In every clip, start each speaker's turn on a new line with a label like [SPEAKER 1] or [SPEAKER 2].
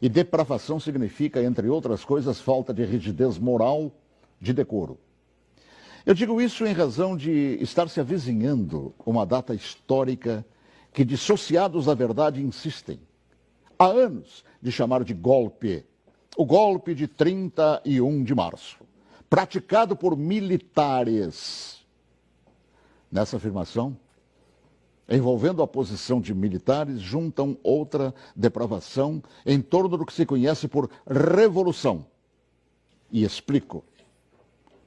[SPEAKER 1] E depravação significa, entre outras coisas, falta de rigidez moral, de decoro. Eu digo isso em razão de estar se avizinhando uma data histórica que dissociados da verdade insistem, há anos, de chamar de golpe. O golpe de 31 de março, praticado por militares. Nessa afirmação, envolvendo a posição de militares, juntam outra depravação em torno do que se conhece por revolução. E explico.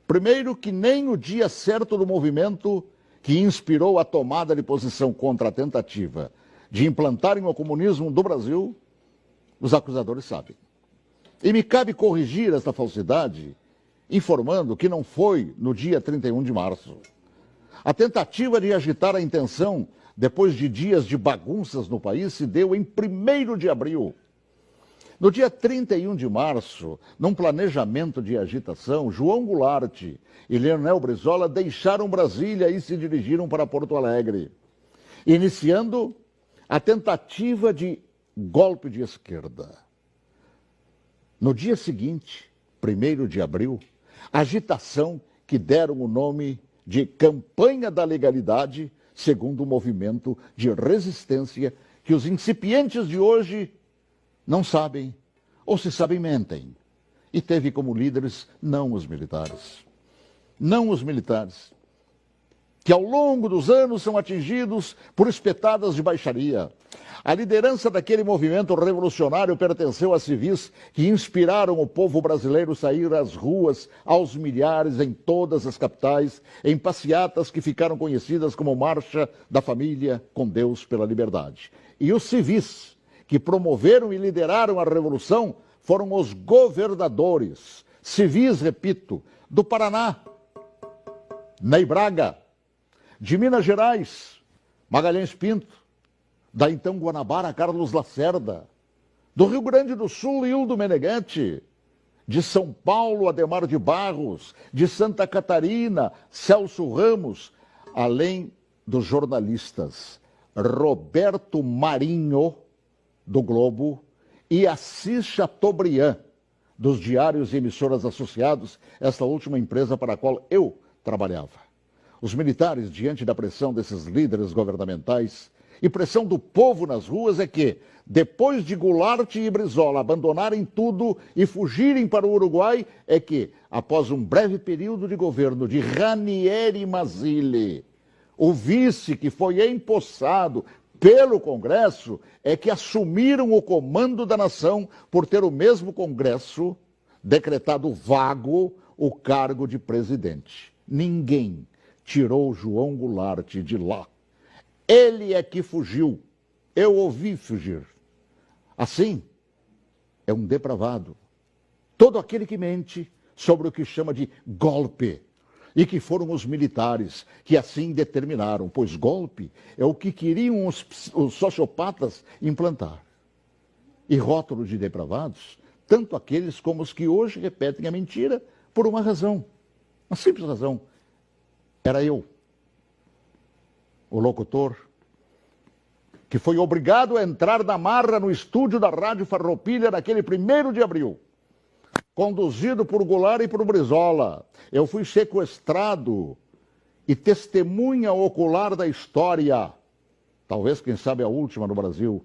[SPEAKER 1] Primeiro, que nem o dia certo do movimento que inspirou a tomada de posição contra a tentativa de implantarem o comunismo do Brasil, os acusadores sabem. E me cabe corrigir esta falsidade, informando que não foi no dia 31 de março. A tentativa de agitar a intenção, depois de dias de bagunças no país, se deu em 1º de abril. No dia 31 de março, num planejamento de agitação, João Goulart e Leonel Brizola deixaram Brasília e se dirigiram para Porto Alegre, iniciando a tentativa de golpe de esquerda. No dia seguinte, 1º de abril, agitação que deram o nome de Campanha da Legalidade, segundo o movimento de resistência que os incipientes de hoje não sabem, ou se sabem, mentem. E teve como líderes não os militares. Não os militares, que ao longo dos anos são atingidos por espetadas de baixaria. A liderança daquele movimento revolucionário pertenceu a civis que inspiraram o povo brasileiro a sair às ruas aos milhares em todas as capitais, em passeatas que ficaram conhecidas como Marcha da Família com Deus pela Liberdade. E os civis que promoveram e lideraram a revolução foram os governadores, civis, repito, do Paraná, Ney Braga, de Minas Gerais, Magalhães Pinto, da então Guanabara, Carlos Lacerda, do Rio Grande do Sul, Hildo Meneghetti, de São Paulo, Adhemar de Barros, de Santa Catarina, Celso Ramos, além dos jornalistas Roberto Marinho, do Globo, e Assis Chateaubriand, dos diários e emissoras associados, esta última empresa para a qual eu trabalhava. Os militares, diante da pressão desses líderes governamentais e pressão do povo nas ruas, é que, depois de Goulart e Brizola abandonarem tudo e fugirem para o Uruguai, é que, após um breve período de governo de Ranieri Mazzilli, o vice que foi empossado pelo Congresso, é que assumiram o comando da nação por ter o mesmo Congresso decretado vago o cargo de presidente. Ninguém tirou João Goulart de lá. Ele é que fugiu. Eu ouvi fugir. Assim, é um depravado. Todo aquele que mente sobre o que chama de golpe. E que foram os militares que assim determinaram, pois golpe é o que queriam os sociopatas implantar. E rótulo de depravados, tanto aqueles como os que hoje repetem a mentira por uma razão, uma simples razão. Era eu, o locutor, que foi obrigado a entrar na marra no estúdio da Rádio Farroupilha naquele 1º de abril. Conduzido por Goulart e por Brizola. Eu fui sequestrado e testemunha ocular da história, talvez, quem sabe, a última no Brasil,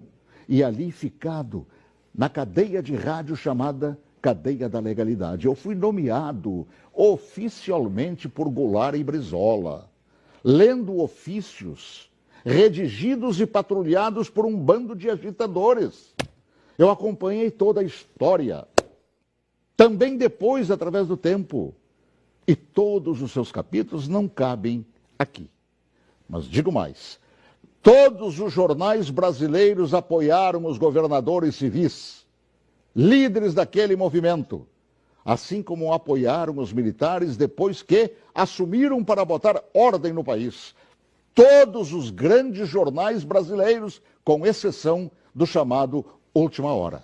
[SPEAKER 1] e ali ficado na cadeia de rádio chamada Cadeia da Legalidade. Eu fui nomeado oficialmente por Goulart e Brizola, lendo ofícios redigidos e patrulhados por um bando de agitadores. Eu acompanhei toda a história, também depois, através do tempo. E todos os seus capítulos não cabem aqui. Mas digo mais, todos os jornais brasileiros apoiaram os governadores civis, líderes daquele movimento, assim como apoiaram os militares depois que assumiram para botar ordem no país. Todos os grandes jornais brasileiros, com exceção do chamado Última Hora.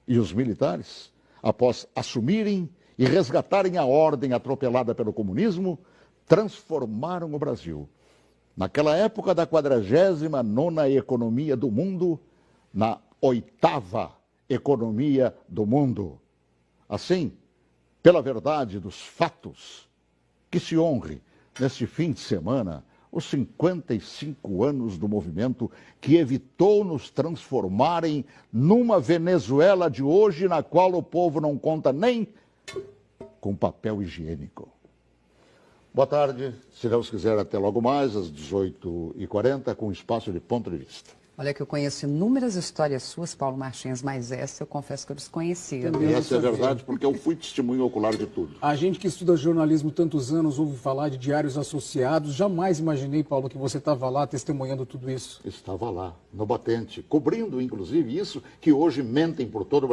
[SPEAKER 1] E os militares, após assumirem e resgatarem a ordem atropelada pelo comunismo, transformaram o Brasil, naquela época da 49ª economia do mundo, na 8ª economia do mundo. Assim, pela verdade dos fatos, que se honre neste fim de semana os 55 anos do movimento que evitou nos transformarem numa Venezuela de hoje, na qual o povo não conta nem com papel higiênico. Boa tarde, se Deus quiser, até logo mais, às 18h40, com espaço de ponto de vista.
[SPEAKER 2] Olha que eu conheço inúmeras histórias suas, Paulo Martins, mas essa eu confesso que eu desconhecia.
[SPEAKER 1] Essa é verdade, porque eu fui testemunho ocular de tudo.
[SPEAKER 3] A gente que estuda jornalismo tantos anos ouve falar de diários associados. Jamais imaginei, Paulo, que você estava lá testemunhando tudo isso.
[SPEAKER 1] Estava lá, no batente, cobrindo, inclusive, isso que hoje mentem por todo o Brasil.